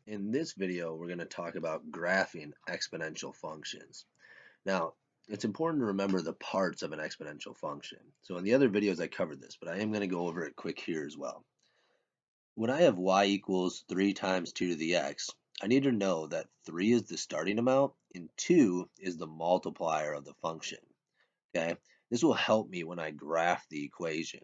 In this video, we're going to talk about graphing exponential functions. Now, it's important to remember the parts of an exponential function. So in the other videos, I covered this, but I am going to go over it quick here as well. When I have y equals 3 times 2 to the x, I need to know that 3 is the starting amount and 2 is the multiplier of the function. Okay, this will help me when I graph the equation.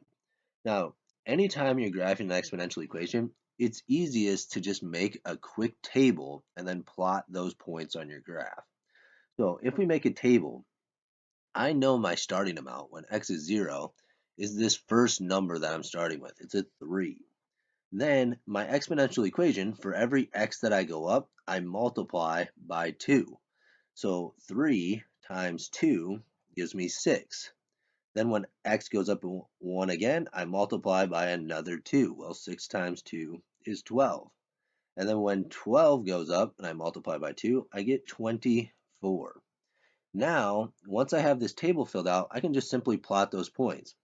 Now, anytime you're graphing an exponential equation, it's easiest to just make a quick table and then plot those points on your graph. So if we make a table, I know my starting amount when x is 0 is this first number that I'm starting with. It's a 3. Then my exponential equation, for every x that I go up, I multiply by 2. So 3 times 2 gives me 6. Then when x goes up 1 again, I multiply by another 2. Well, 6 times 2 is 12. And then when 12 goes up and I multiply by 2, I get 24. Now, once I have this table filled out, I can just simply plot those points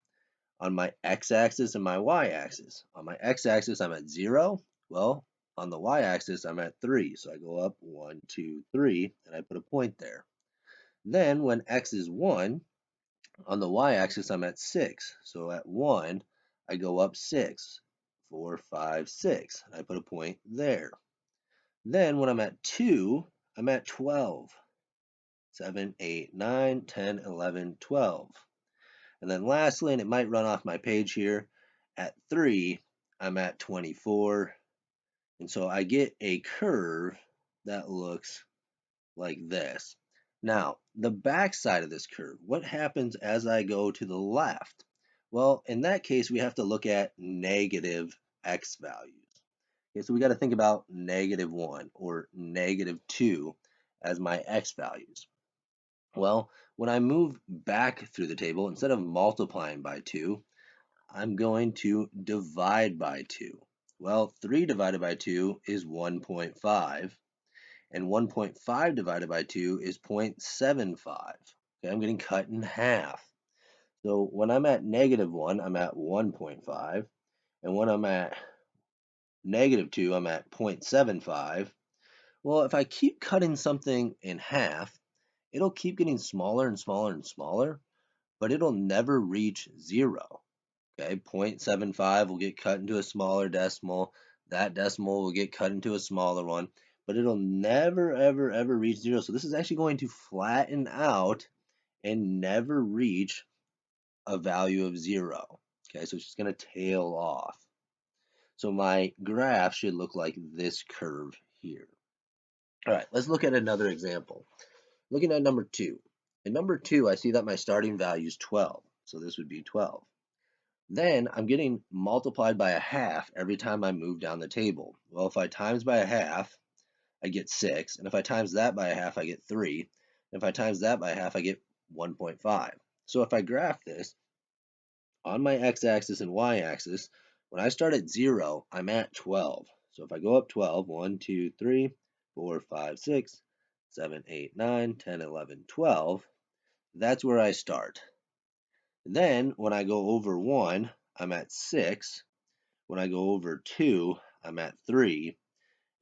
on my x-axis and my y-axis. On my x-axis, I'm at 0. Well, on the y-axis, I'm at 3. So I go up 1, 2, 3, and I put a point there. Then when x is 1, on the y-axis, I'm at 6. So at 1, I go up 6, 4, 5, 6. And I put a point there. Then when I'm at 2, I'm at 12. 7, 8, 9, 10, 11, 12. And then lastly, and it might run off my page here, at 3, I'm at 24. And so I get a curve that looks like this. Now, the back side of this curve, what happens as I go to the left? Well, in that case, we have to look at negative x values. Okay, so we got to think about -1 or -2 as my x values. Well, when I move back through the table, instead of multiplying by 2, I'm going to divide by 2. Well, 3 divided by 2 is 1.5. And 1.5 divided by 2 is 0.75. Okay, I'm getting cut in half. So when I'm at -1, I'm at 1.5. And when I'm at -2, I'm at 0.75. Well, if I keep cutting something in half, it'll keep getting smaller and smaller and smaller, but it'll never reach 0. Okay, 0.75 will get cut into a smaller decimal. That decimal will get cut into a smaller one, but it'll never, ever, ever reach 0. So this is actually going to flatten out and never reach a value of 0. Okay, so it's just going to tail off. So my graph should look like this curve here. All right, let's look at another example. Looking at number 2. In number 2, I see that my starting value is 12. So this would be 12. Then I'm getting multiplied by a half every time I move down the table. Well, if I times by a half, I get 6. And if I times that by a half, I get 3. And if I times that by a half, I get 1.5. So if I graph this on my x-axis and y-axis, when I start at 0, I'm at 12. So if I go up 12, 1, 2, 3, 4, 5, 6, 7, 8, 9, 10, 11, 12, that's where I start. Then when I go over 1, I'm at 6. When I go over 2, I'm at 3.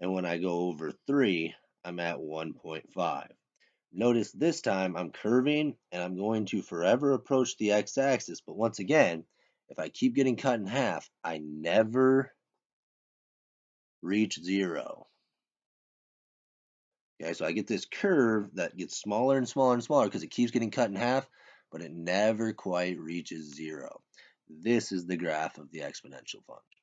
And when I go over 3, I'm at 1.5. Notice this time I'm curving and I'm going to forever approach the x-axis. But once again, if I keep getting cut in half, I never reach 0. Okay, so I get this curve that gets smaller and smaller and smaller because it keeps getting cut in half, but it never quite reaches 0. This is the graph of the exponential function.